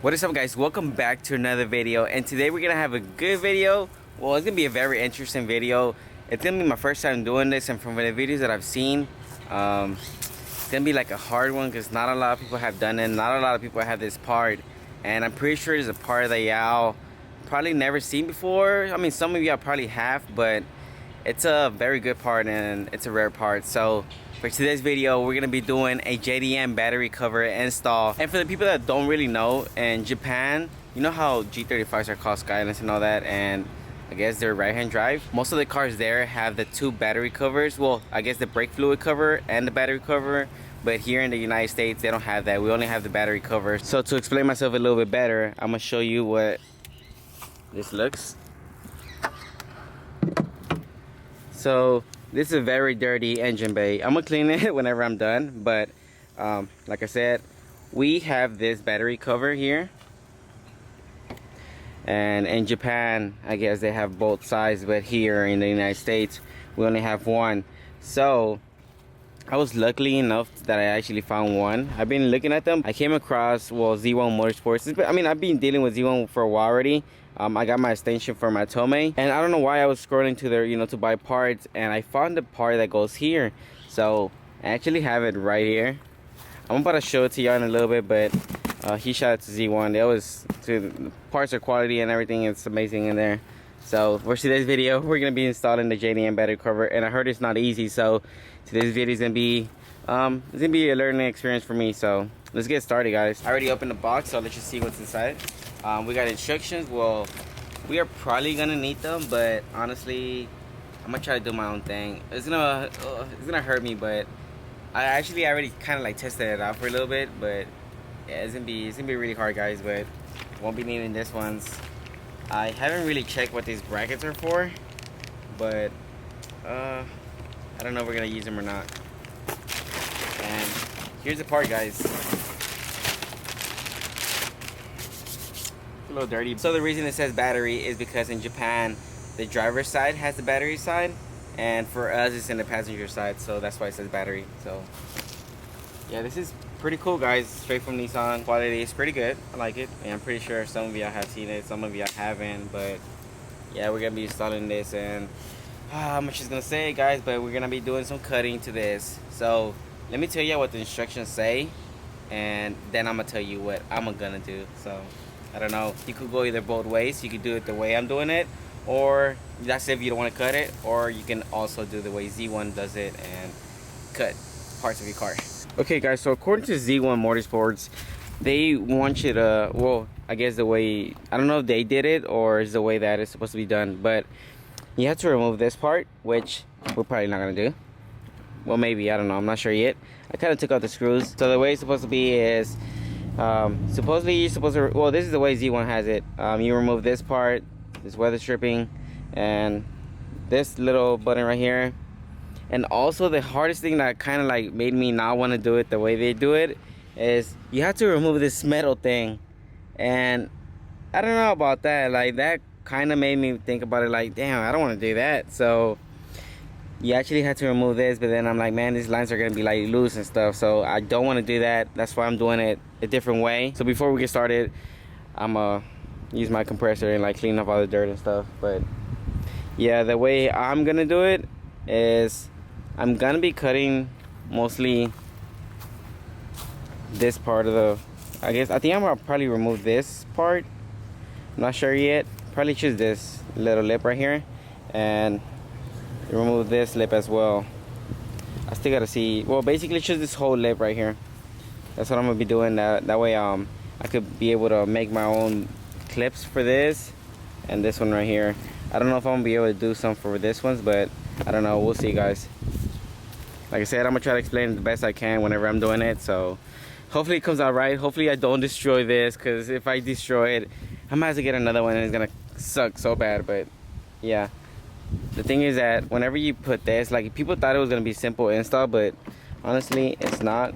What is up, guys? Welcome back to another video, and today we're gonna have a good video. Well, it's gonna be a very interesting video. It's gonna be my first time doing this, and from the videos that I've seen, it's gonna be like a hard one because not a lot of people have done it. Not a lot of people have this part, and I'm pretty sure it's a part that y'all probably never seen before. I mean, some of y'all probably have, but it's a very good part and it's a rare part. So for today's video, we're gonna be doing a JDM battery cover install. And for the people that don't really know, in Japan, you know how G35s are called Skylines and all that, and I guess they're right-hand drive. Most of the cars there have the two battery covers. Well, I guess the brake fluid cover and the battery cover. But here in the United States, they don't have that. We only have the battery cover. So to explain myself a little bit better, I'm gonna show you what this looks. So this is a very dirty engine bay. I'm gonna clean it whenever I'm done, but like I said, we have this battery cover here, and in Japan I guess they have both sides, but here in the United States we only have one. So I was lucky enough that I actually found one. I've been looking at them. I came across, well, Z1 Motorsports. I mean, I've been dealing with Z1 for a while already. I got my extension for my Tomei, and I don't know why I was scrolling to their, to buy parts, and I found the part that goes here. So I actually have it right here. I'm about to show it to y'all in a little bit, but he shot it to Z1. The parts are quality and everything. It's amazing in there. So for today's video, we're gonna be installing the JDM battery cover, and I heard it's not easy. So today's video is gonna be it's gonna be a learning experience for me. So let's get started, guys. I already opened the box, so let's just see what's inside. We got instructions. Well, we are probably gonna need them, but honestly, I'm gonna try to do my own thing. It's gonna hurt me, but I already kind of like tested it out for a little bit. But yeah, it's gonna be really hard, guys. But won't be needing this ones. I haven't really checked what these brackets are for, but I don't know if we're gonna use them or not. And here's the part, guys. A little dirty. So the reason it says battery is because in Japan the driver's side has the battery side, and for us it's in the passenger side, so that's why it says battery. So yeah, this is pretty cool, guys. Straight from Nissan. Quality is pretty good. I like it, and I'm pretty sure some of y'all have seen it, some of y'all haven't. But yeah, we're gonna be installing this, and how much is gonna say, guys, but we're gonna be doing some cutting to this. So let me tell you what the instructions say, and then I'm gonna tell you what I'm gonna do. So I don't know, you could go either both ways. You could do it the way I'm doing it, or that's if you don't want to cut it, or you can also do the way Z1 does it and cut parts of your car. Okay, guys, so according to Z1 Motorsports, they want you to, well, I guess the way, I don't know if they did it or is the way that it's supposed to be done, but you have to remove this part, which we're probably not gonna do. Well, maybe, I don't know, I'm not sure yet. I kind of took out the screws. So the way it's supposed to be is, supposedly you're supposed to, well, this is the way Z1 has it. You remove this part, this weather stripping, and this little button right here. And also the hardest thing that kind of like made me not want to do it the way they do it is you have to remove this metal thing. And I don't know about that, like that kind of made me think about it, like, damn, I don't want to do that. So you actually had to remove this, but then I'm like, man, these lines are gonna be like loose and stuff, so I don't want to do that. That's why I'm doing it a different way. So before we get started, I'm gonna use my compressor and like clean up all the dirt and stuff. But yeah, the way I'm gonna do it is I'm gonna be cutting mostly this part of the, I think I'm gonna probably remove this part. I'm not sure yet. Probably choose this little lip right here and remove this lip as well. I still gotta see, well, basically choose this whole lip right here. That's what I'm gonna be doing. That way I could be able to make my own clips for this and this one right here. I don't know if I'm gonna be able to do some for this ones, but I don't know, we'll see, guys. Like I said, I'm gonna try to explain it the best I can whenever I'm doing it, so hopefully it comes out right. Hopefully I don't destroy this, because if I destroy it, I might have to get another one and it's gonna suck so bad. But yeah, the thing is that whenever you put this, like, people thought it was gonna be simple install, but honestly it's not,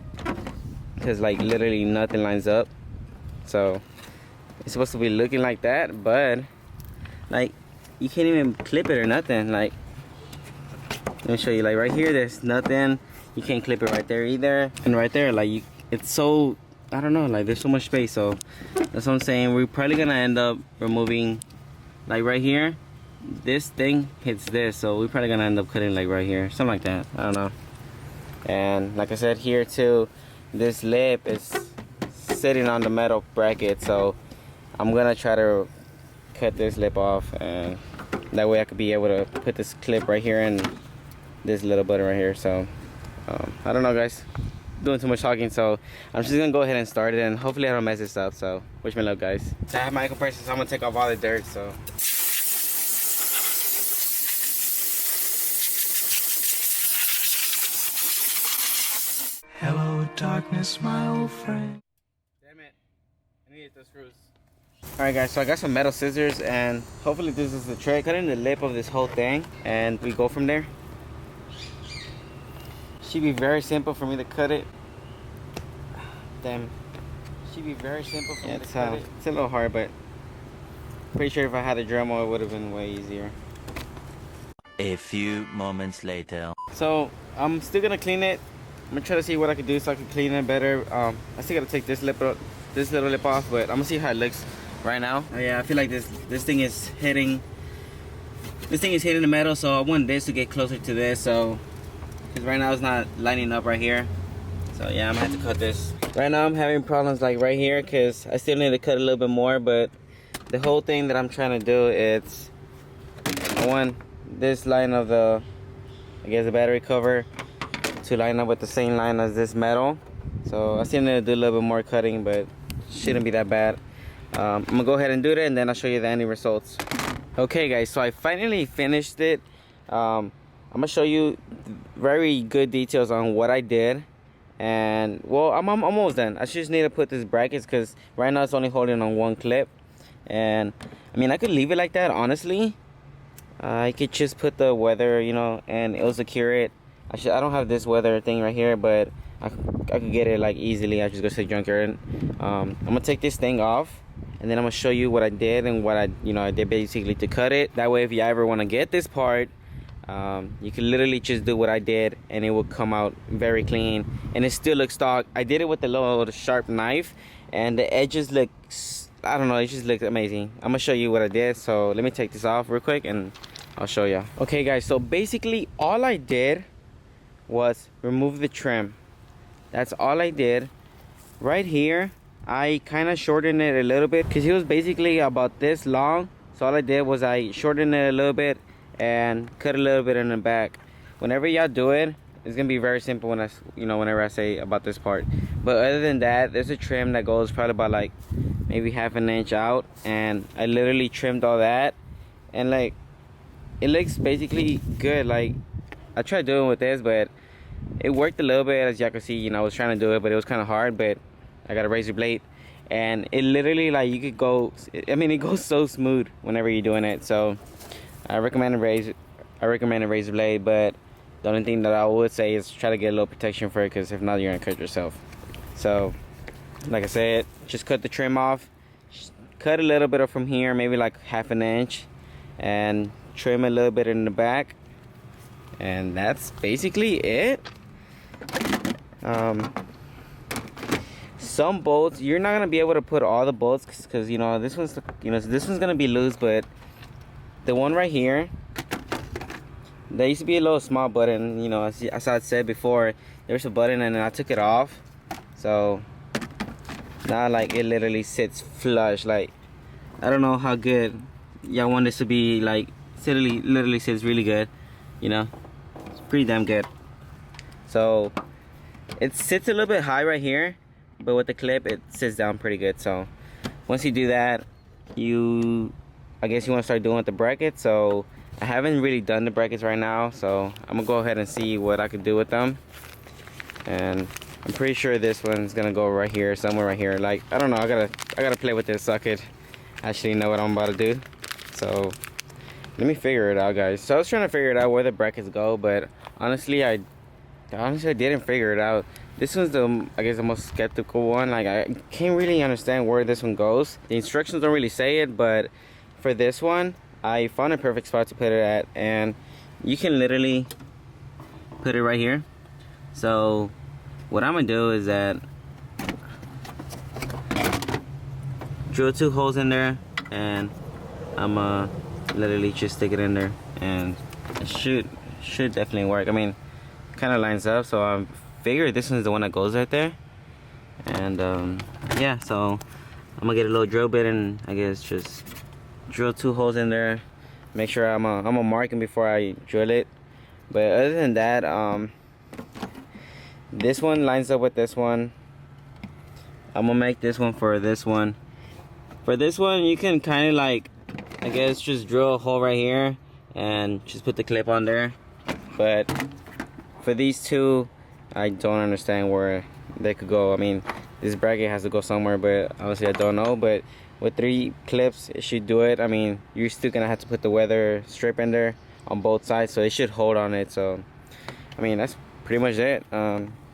because like literally nothing lines up. So it's supposed to be looking like that, but like you can't even clip it or nothing. Like, let me show you, like right here there's nothing. You can't clip it right there either, and right there, like, it's so I don't know, like there's so much space. So that's what I'm saying. We're probably gonna end up removing, like right here, this thing hits this, so we're probably gonna end up cutting like right here, something like that. I don't know. And like I said, here too, this lip is sitting on the metal bracket, so I'm gonna try to cut this lip off, and that way I could be able to put this clip right here and this little button right here. So I don't know, guys, doing too much talking, so I'm just gonna go ahead and start it, and hopefully I don't mess this up. So wish me luck, guys. I have my compressor, so I'm gonna take off all the dirt. So hello darkness, my old friend. damn it, I need those screws. Alright guys, so I got some metal scissors, and hopefully this is the trick. Cut in the lip of this whole thing, and we go from there. Should be very simple for me to cut it. Damn. Should be very simple for me to cut it. It's a little hard, but pretty sure if I had a Dremel, it would have been way easier. A few moments later. So I'm still gonna clean it. I'm gonna try to see what I can do so I can clean it better. I still gotta take this little lip off, but I'm gonna see how it looks right now. Oh, yeah, I feel like this thing is hitting. This thing is hitting the metal, so I want this to get closer to this. So, because right now it's not lining up right here. So yeah, I'm gonna have to cut this. Right now I'm having problems like right here, because I still need to cut a little bit more. But the whole thing that I'm trying to do is, I want this line of the, I guess the battery cover, to line up with the same line as this metal. So I still need to do a little bit more cutting, but shouldn't be that bad. I'm gonna go ahead and do that, and then I'll show you the ending results. Okay guys, so I finally finished it. I'm gonna show you very good details on what I did, and well, I'm almost done. I just need to put this brackets, because right now it's only holding on one clip. And I mean, I could leave it like that, honestly. I could just put the weather, you know, and it'll secure it. I don't have this weather thing right here, but I could get it like easily. I just go to the junkyard. I'm gonna take this thing off, and then I'm gonna show you what I did and what I did basically to cut it. That way, if you ever want to get this part, you can literally just do what I did, and it will come out very clean, and it still looks stock. I did it with the little sharp knife, and the edges look, I don't know, it just looks amazing. I'm gonna show you what I did. So let me take this off real quick, and I'll show you. Okay guys, so basically all I did was remove the trim. That's all I did. Right here, I kind of shortened it a little bit, because it was basically about this long. So all I did was I shortened it a little bit and cut a little bit in the back. Whenever y'all do it, it's gonna be very simple when whenever I say about this part. But other than that, there's a trim that goes probably about like maybe half an inch out, and I literally trimmed all that, and like it looks basically good. Like I tried doing with this, but it worked a little bit. As y'all can see, I was trying to do it, but it was kind of hard. But I got a razor blade, and it literally, like, you could go, I mean, it goes so smooth whenever you're doing it. So I recommend a razor blade, but the only thing that I would say is try to get a little protection for it, because if not, you're gonna cut yourself. So like I said, just cut the trim off, cut a little bit from here, maybe like half an inch, and trim a little bit in the back, and that's basically it. Some bolts you're not gonna be able to put all the bolts, because this one's gonna be loose, but the one right here, there used to be a little small button, as I said before, there's a button, and then I took it off. So now, like, it literally sits flush. Like, I don't know how good y'all want this to be. Like, it literally sits really good. It's pretty damn good. So it sits a little bit high right here, but with the clip, it sits down pretty good. So once you do that, I guess you want to start doing with the brackets. So I haven't really done the brackets right now, so I'm gonna go ahead and see what I could do with them. And I'm pretty sure this one's gonna go right here, somewhere right here. Like, I don't know, I gotta play with this so I could actually know what I'm about to do. So let me figure it out, guys. So I was trying to figure it out where the brackets go, but honestly I didn't figure it out. This one's I guess the most skeptical one. Like, I can't really understand where this one goes. The instructions don't really say it, but for this one, I found a perfect spot to put it at, and you can literally put it right here. So what I'm gonna do is that drill 2 holes in there, and I'm literally just stick it in there, and it should definitely work. I mean, kind of lines up, so I figured this one's the one that goes right there. And yeah, so I'm gonna get a little drill bit and I guess just drill 2 holes in there. Make sure I'm gonna mark them before I drill it. But other than that, this one lines up with this one. I'm gonna make this one for this one. For this one, you can kind of like, I guess, just drill a hole right here and just put the clip on there. But for these two, I don't understand where they could go. I mean, this bracket has to go somewhere, but obviously I don't know. But with 3 clips, it should do it. I mean, you're still gonna have to put the weather strip in there on both sides, so it should hold on it. So I mean, that's pretty much it.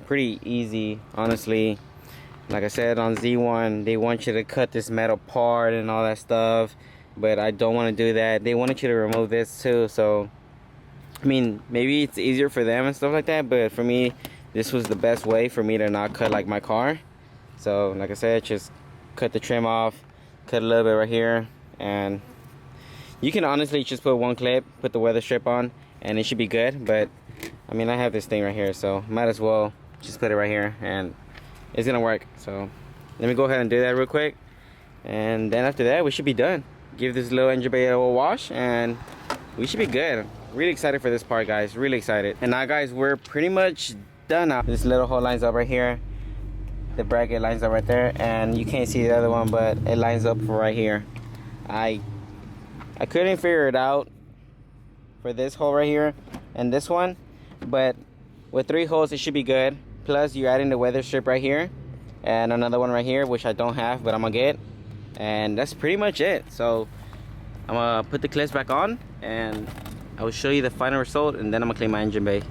Pretty easy, honestly. Like I said, on Z1, they want you to cut this metal part and all that stuff, but I don't want to do that. They wanted you to remove this too, so I mean, maybe it's easier for them and stuff like that, but for me, this was the best way for me to not cut like my car. So like I said, just cut the trim off, cut a little bit right here, and you can honestly just put 1 clip, put the weather strip on, and it should be good. But I mean, I have this thing right here, so might as well just put it right here and it's gonna work. So let me go ahead and do that real quick, and then after that we should be done. Give this little engine bay a wash and we should be good. Really excited for this part, guys, really excited. And now, guys, we're pretty much done now. This little hole lines up right here, the bracket lines up right there, and you can't see the other one, but it lines up right here. I couldn't figure it out for this hole right here and this one, but with 3 holes it should be good. Plus you're adding the weather strip right here and another one right here, which I don't have, but I'm gonna get. And that's pretty much it. So I'm gonna put the clips back on and I will show you the final result, and then I'm gonna clean my engine bay.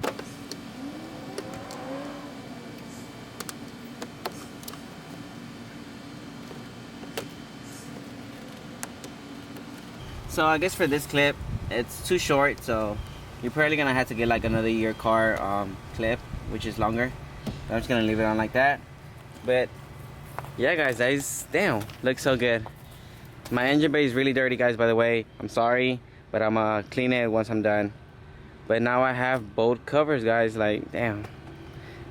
So I guess for this clip, it's too short, so you're probably gonna have to get like another year car clip, which is longer. I'm just gonna leave it on like that. But yeah, guys, that is, damn, looks so good. My engine bay is really dirty, guys, by the way. I'm sorry, but I'm gonna clean it once I'm done. But now I have both covers, guys. Like, damn,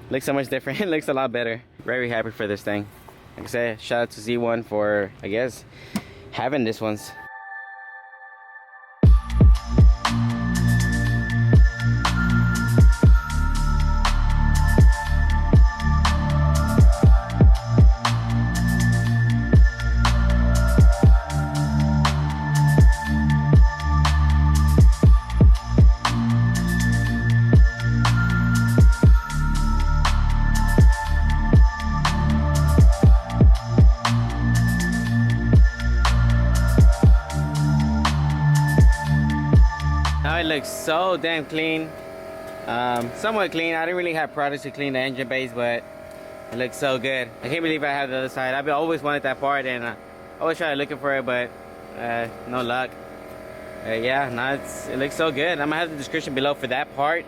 looks so much different. It looks a lot better. Very happy for this thing. Like I said, shout out to Z1 for, I guess, having this ones. Now it looks so damn clean, somewhat clean. I didn't really have products to clean the engine bays, but it looks so good. I can't believe I have the other side. I've always wanted that part, and I always tried looking for it, but no luck. Yeah, now it looks so good. I'm gonna have the description below for that part,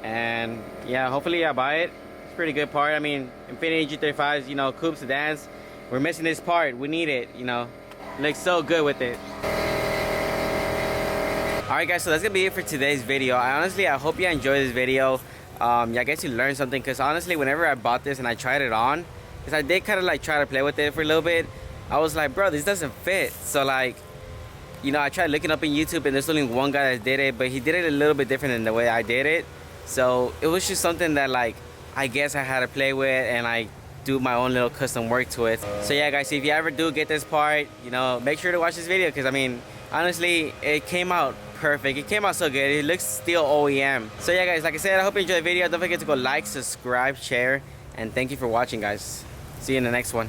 and yeah, hopefully I buy it. It's a pretty good part. I mean, Infiniti G35s, you know, coupe sedans, we're missing this part. We need it, you know. It looks so good with it. Alright, guys, so that's gonna be it for today's video. I hope you enjoyed this video. Yeah, I guess you learned something, because honestly, whenever I bought this and I tried it on, because I did kind of like try to play with it for a little bit, I was like, bro, this doesn't fit. So like, you know, I tried looking up in YouTube, and there's only one guy that did it, but he did it a little bit different than the way I did it. So it was just something that, like, I guess I had to play with and I do my own little custom work to it. So yeah, guys, if you ever do get this part, you know, make sure to watch this video, because I mean, honestly, it came out perfect. It came out so good. It looks still OEM. So yeah, guys, like I said, I hope you enjoyed the video. Don't forget to go like, subscribe, share, and thank you for watching, guys. See you in the next one.